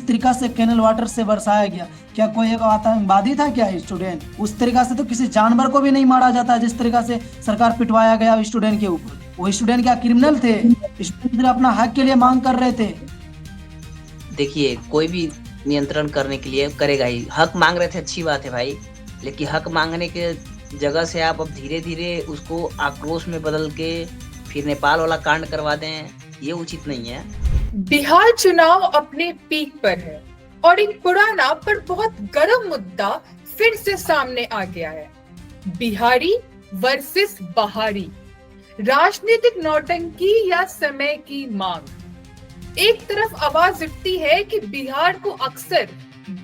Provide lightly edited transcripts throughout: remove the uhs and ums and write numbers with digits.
जिस तरीका से कैनल वाटर से बरसाया गया, क्या कोई एक आतंकवादी था क्या स्टूडेंट? उस तरीका से तो किसी जानवर को भी नहीं मारा जाता जिस तरीका से सरकार पिटवाया गया स्टूडेंट के ऊपर। वो स्टूडेंट क्या क्रिमिनल थे? स्टूडेंट अपना हक के लिए मांग कर रहे थे। देखिए, कोई भी नियंत्रण करने के लिए करेगा ही। हक मांग रहे थे, अच्छी बात है भाई, लेकिन हक मांगने के जगह से आप अब धीरे धीरे उसको आक्रोश में बदल के फिर नेपाल वाला कांड करवा दें, ये उचित नहीं है। बिहार चुनाव अपने पीक पर है और एक पुराना पर बहुत गर्म मुद्दा फिर से सामने आ गया है। बिहारी वर्सेस बहारी, राजनीतिक नौटंकी या समय की मांग। एक तरफ आवाज उठती है कि बिहार को अक्सर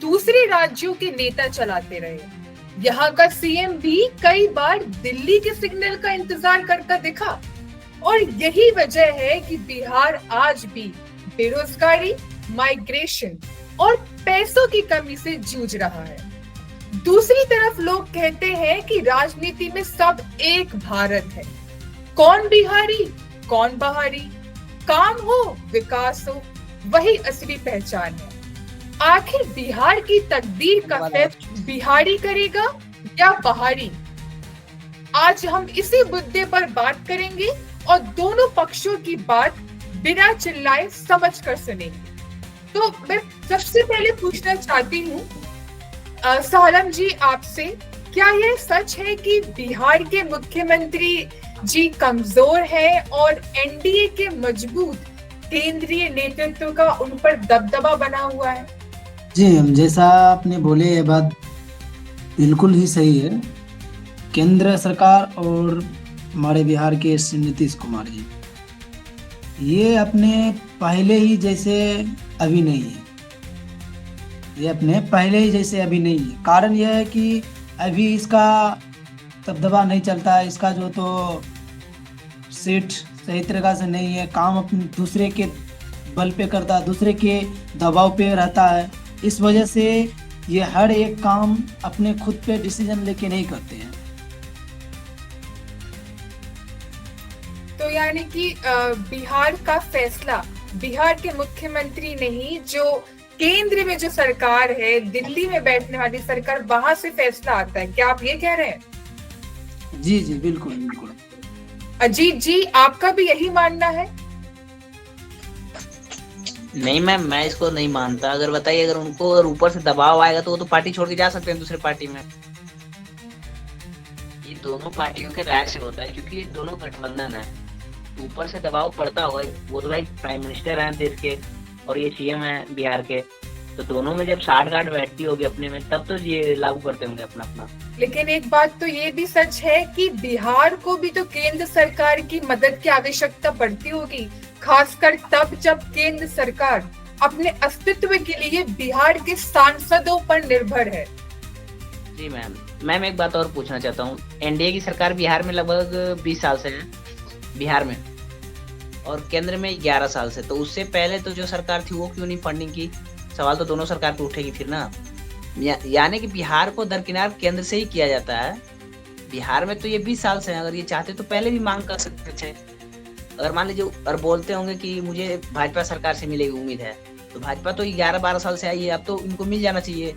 दूसरे राज्यों के नेता चलाते रहे, यहाँ का सीएम भी कई बार दिल्ली के सिग्नल का इंतजार करता दिखा, और यही वजह है कि बिहार आज भी बेरोजगारी, माइग्रेशन और पैसों की कमी से जूझ रहा है। दूसरी तरफ लोग कहते हैं कि राजनीति में सब एक भारत है, कौन बिहारी कौन बहारी, काम हो विकास हो, वही असली पहचान है। आखिर बिहार की तकदीर का फैसला बिहारी करेगा या बहारी? आज हम इसी मुद्दे पर बात करेंगे और दोनों पक्षों की बात बिना चिल्लाए समझ कर सुनेंगे। तो मैं सबसे पहले पूछना चाहती हूँ सालम जी आपसे, क्या यह सच है कि बिहार के मुख्यमंत्री जी कमजोर है और एनडीए के मजबूत केंद्रीय नेतृत्व का उन पर दबदबा बना हुआ है? जी, हम जैसा आपने बोले ये बात बिल्कुल ही सही है। केंद्र सरकार और हमारे बिहार के श्री नीतीश कुमार जी, ये अपने पहले ही जैसे अभी नहीं है। ये अपने पहले ही जैसे अभी नहीं है। कारण यह है कि अभी इसका दबदबा नहीं चलता है, इसका जो तो सीट सही तरीका से नहीं है, काम अपने दूसरे के बल पे करता है, दूसरे के दबाव पे रहता है। इस वजह से ये हर एक काम अपने खुद पे डिसीजन लेके नहीं करते हैं। तो यानी कि बिहार का फैसला बिहार के मुख्यमंत्री नहीं, जो केंद्र में जो सरकार है, दिल्ली में बैठने वाली सरकार, वहां से फैसला आता है, क्या आप ये कह रहे हैं? जी जी बिल्कुल बिल्कुल। अजीत जी, आपका भी यही मानना है? नहीं मैम, मैं इसको नहीं मानता। अगर बताइए, अगर उनको अगर ऊपर से दबाव आएगा तो वो तो पार्टी छोड़ के जा सकते हैं दूसरे पार्टी में। ये दोनों पार्टियों के राय से होता है, क्योंकि ये दोनों गठबंधन है। ऊपर से दबाव पड़ता होगा, वो तो भाई प्राइम मिनिस्टर हैं देश के और ये सीएम है बिहार के, तो दोनों में जब साठ-गांठ बैठती होगी अपने में, तब तो ये लागू करते होंगे अपना अपना। लेकिन एक बात तो ये भी सच है कि बिहार को भी तो केंद्र सरकार की मदद की आवश्यकता पड़ती होगी, खासकर तब जब केंद्र सरकार अपने अस्तित्व के लिए बिहार के सांसदों पर निर्भर है। जी मैम एक बात और पूछना चाहता हूँ। एनडीए की सरकार बिहार में लगभग 20 साल से है, बिहार में, और केंद्र में 11 साल से। तो उससे पहले तो जो सरकार थी वो क्यों नहीं फंडिंग की? सवाल तो दोनों सरकार पे उठेगी फिर ना। यानी कि बिहार को दरकिनार केंद्र से ही किया जाता है। बिहार में तो ये 20 साल से है, अगर ये चाहते तो पहले भी मांग कर सकते थे। अगर मान लीजिए और बोलते होंगे कि मुझे भाजपा सरकार से मिलेगी उम्मीद है, तो भाजपा तो 11-12 साल से आई है, अब तो इनको मिल जाना चाहिए।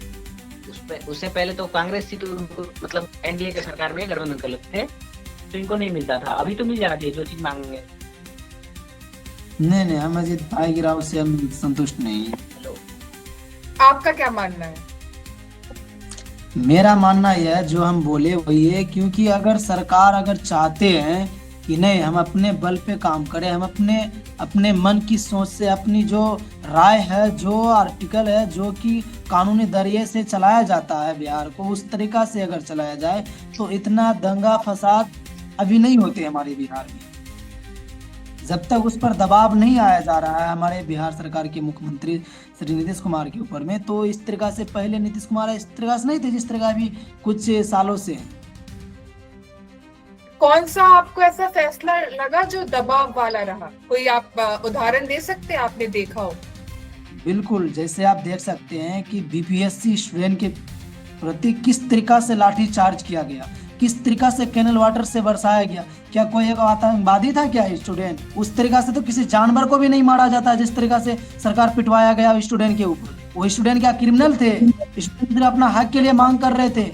उससे पहले तो कांग्रेस थी, तो उनको मतलब एनडीए की सरकार में गठबंधन कर लेते थे, तो इनको नहीं मिलता था। अभी तो मिल जाना चाहिए जो चीज मांगेंगे। नहीं, हम अजीत भाई की राव से हम संतुष्ट नहीं है। आपका क्या मानना है? मेरा मानना यह है, जो हम बोले वही है, क्योंकि अगर सरकार अगर चाहते हैं कि नहीं हम अपने बल पे काम करें, हम अपने मन की सोच से अपनी जो राय है, जो आर्टिकल है, जो कि कानूनी जरिए से चलाया जाता है बिहार को, उस तरीका से अगर चलाया जाए तो इतना दंगा फसाद अभी नहीं होते हमारे बिहार में। जब तक उस पर दबाव नहीं आया जा रहा है हमारे बिहार सरकार के मुख्यमंत्री श्री नीतीश कुमार के ऊपर में, तो इस तरीका से पहले नीतीश कुमार इस तरीका से नहीं थे जिस तरह अभी कुछ सालों से है। कौन सा आपको ऐसा फैसला लगा जो दबाव वाला रहा? कोई आप उदाहरण दे सकते हैं, आपने देखा हो? बिल्कुल, जैसे आप देख सकते हैं कि बीपीएससी स्टूडेंट के प्रति किस तरीका से लाठी चार्ज किया गया, किस तरीका से कैनल वाटर से बरसाया गया। क्या कोई एक आतंकवादी था क्या स्टूडेंट? उस तरीका से तो किसी जानवर को भी नहीं मारा जाता जिस तरीका से सरकार पिटवाया गया स्टूडेंट के ऊपर। वो स्टूडेंट क्या क्रिमिनल थे? स्टूडेंट अपना हक के लिए मांग कर रहे थे।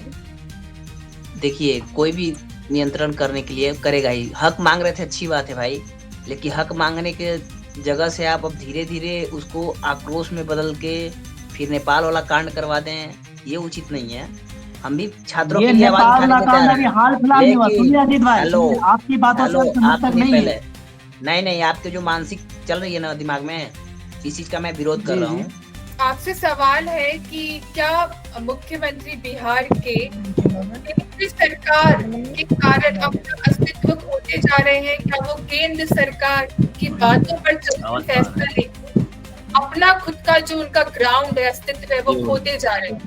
देखिए, कोई भी नियंत्रण करने के लिए करेगा ही। हक मांग रहे थे, अच्छी बात है भाई, लेकिन हक मांगने के जगह से आप अब धीरे धीरे उसको आक्रोश में बदल के फिर नेपाल वाला कांड करवा दें, ये उचित नहीं है। हम भी छात्रों ये के लिए आवाज नेपाल उठाने को नाकाम तैयार अभी हैं, हाल फिलहाल नहीं हुआ। लेकिन सुनिए अजीत भाई, हेलो सुनिए, आपकी बातों से हेलो, हम आप समर्थक सुनिए नहीं पहले। है। नहीं, आपके जो मानसिक चल रही है ना दिमाग में, इस चीज का मैं विरोध कर जी रहा जी। हूँ। आपसे सवाल है कि क्या मुख्यमंत्री बिहार के केंद्र सरकार के कारण अपना अस्तित्व खोते जा रहे हैं? क्या वो केंद्र सरकार की बातों पर चलकर फैसला लेकर अपना खुद का जो उनका ग्राउंड है, अस्तित्व है, वो खोते जा रहे हैं?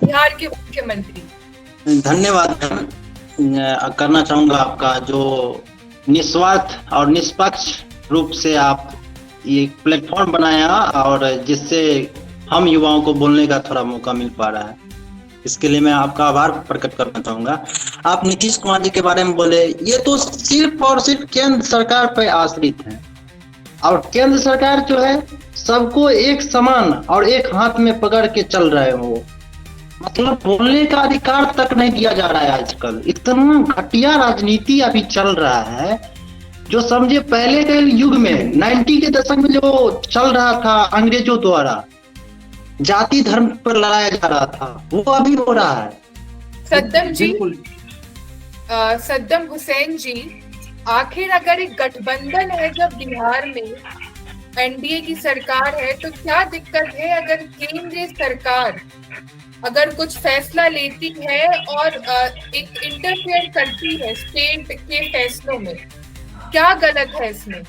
बिहार के मुख्यमंत्री। धन्यवाद करना चाहूंगा आपका, जो निस्वार्थ और निष्पक्ष रूप से आप ये प्लेटफॉर्म बनाया और जिससे हम युवाओं को बोलने का थोड़ा मौका मिल पा रहा है, इसके लिए मैं आपका आभार प्रकट करना चाहूंगा। आप नीतीश कुमार जी के बारे में बोले, ये तो सिर्फ और सिर्फ केंद्र सरकार पर आश्रित है, और केंद्र सरकार जो है सबको एक समान और एक हाथ में पकड़ के चल रहे हैं। वो मतलब बोलने का अधिकार तक नहीं दिया जा रहा है आजकल। इतना घटिया राजनीति अभी चल रहा है, जो समझे पहले के युग में 90 के दशक में जो चल रहा था अंग्रेजों द्वारा, जाति धर्म पर लड़ाया जा रहा था, वो अभी हो रहा है। सद्दाम जी, बिल्कुल। सद्दाम हुसैन जी, आखिर अगर एक गठबंधन है जब बिहार में एनडीए की सरकार है, तो क्या दिक्कत है अगर केंद्रीय सरकार अगर कुछ फैसला लेती है और एक इंटरफेयर करती है स्टेट के फैसलों में? क्या गलत है इसमें?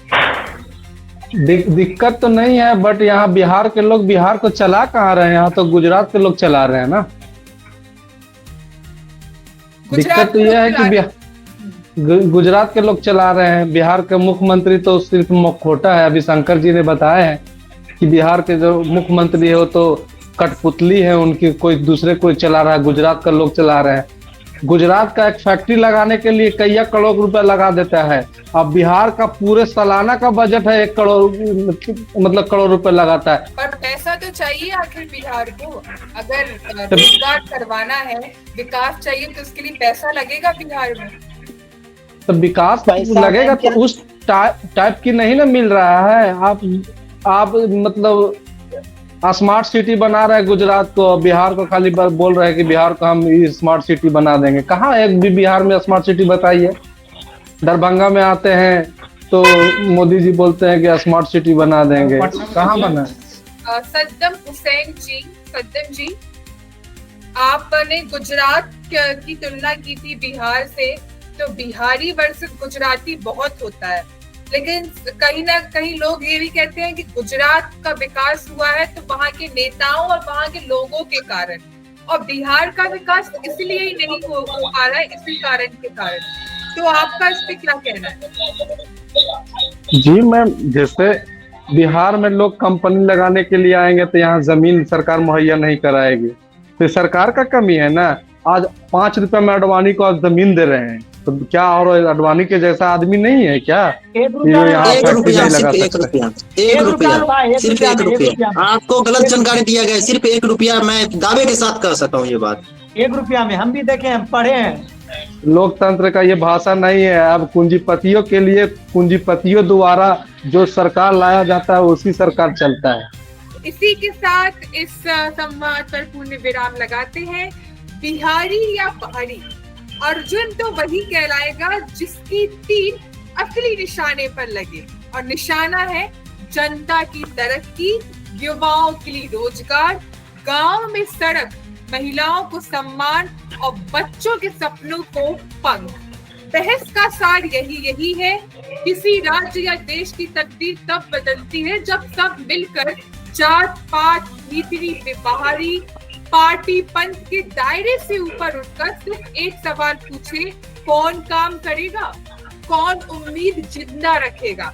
दिक्कत तो नहीं है, बट यहाँ बिहार के लोग बिहार को चला कहाँ रहे हैं? यहाँ तो गुजरात के लोग चला रहे हैं ना। दिक्कत तो यह है कि गुजरात के लोग चला रहे हैं। बिहार के मुख्यमंत्री तो सिर्फ मुखौटा है। अभी शंकर जी ने बताया है कि बिहार के जो मुख्यमंत्री है वो तो कठपुतली है उनकी, कोई दूसरे कोई चला रहा है, गुजरात का लोग चला रहे हैं। गुजरात का एक फैक्ट्री लगाने के लिए कई करोड़ रुपए लगा देता है। अब बिहार का पूरे सालाना का बजट है 1 करोड़, मतलब करोड़ रुपए लगाता है। पर पैसा तो चाहिए आखिर बिहार को। अगर रोजगार करवाना है, विकास चाहिए, तो उसके लिए पैसा लगेगा बिहार में। तो विकास लगेगा तो उस टाइप की नहीं ना मिल रहा है। आप मतलब स्मार्ट सिटी बना रहे हैं गुजरात को, बिहार को खाली बोल रहे हैं कि बिहार को हम स्मार्ट सिटी बना देंगे। कहाँ एक भी बिहार में स्मार्ट सिटी बताइए? दरभंगा में आते हैं तो मोदी जी बोलते हैं कि स्मार्ट सिटी बना देंगे, कहाँ बना? सद्दाम हुसैन जी, सद्दाम जी, आपने गुजरात की तुलना की थी बिहार से, तो बिहारी वर्सेस गुजराती बहुत होता है, लेकिन कहीं ना कहीं लोग ये भी कहते हैं कि गुजरात का विकास हुआ है तो वहाँ के नेताओं और वहाँ के लोगों के कारण, और बिहार का विकास इसलिए ही नहीं हो पा रहा है, इसी कारण के कारण। तो आपका इस पे क्या कहना है? जी मैम, जैसे बिहार में लोग कंपनी लगाने के लिए आएंगे तो यहाँ जमीन सरकार मुहैया नहीं कराएगी, तो सरकार का कमी है ना। आज 5 रुपए में अडवाणी को आज जमीन दे रहे हैं, तो क्या और अडवाणी के जैसा आदमी नहीं है क्या? एक रुपया आपको गलत जानकारी दिया गया। सिर्फ 1 रुपया, मैं दावे के साथ कह सकता हूँ ये बात। 1 रुपया में हम भी देखे हैं, पढ़े हैं। लोकतंत्र का ये भाषा नहीं है। अब पूंजीपतियों के लिए, पूंजीपतियों द्वारा जो सरकार लाया जाता है उसी सरकार चलता है। इसी के साथ इस संवाद पर पूर्ण विराम लगाते हैं। बिहारी या पहाड़ी, अर्जुन तो वही कहलाएगा जिसकी तीर असली निशाने पर लगे, और निशाना है जनता की तरक्की, युवाओं के लिए रोजगार, गांव में सड़क, महिलाओं को सम्मान और बच्चों के सपनों को पंख। बहस का सार यही है। किसी राज्य या देश की तकदीर तब बदलती है जब सब मिलकर जात पात नीति बाहरी पार्टी पंथ के दायरे से ऊपर उठकर सिर्फ एक सवाल पूछे, कौन काम करेगा, कौन उम्मीद जिंदा रखेगा।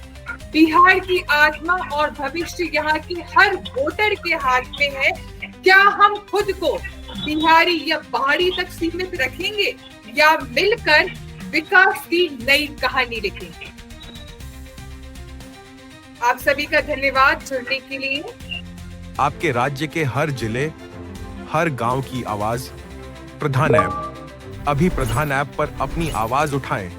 बिहार की आत्मा और भविष्य यहाँ की हर वोटर के हाथ में है। क्या हम खुद को बिहारी या पहाड़ी तक सीमित रखेंगे या मिलकर विकास की नई कहानी लिखेंगे? आप सभी का धन्यवाद जुड़ने के लिए। आपके राज्य के हर जिले, हर गांव की आवाज प्रधान ऐप। अभी प्रधान ऐप पर अपनी आवाज उठाएं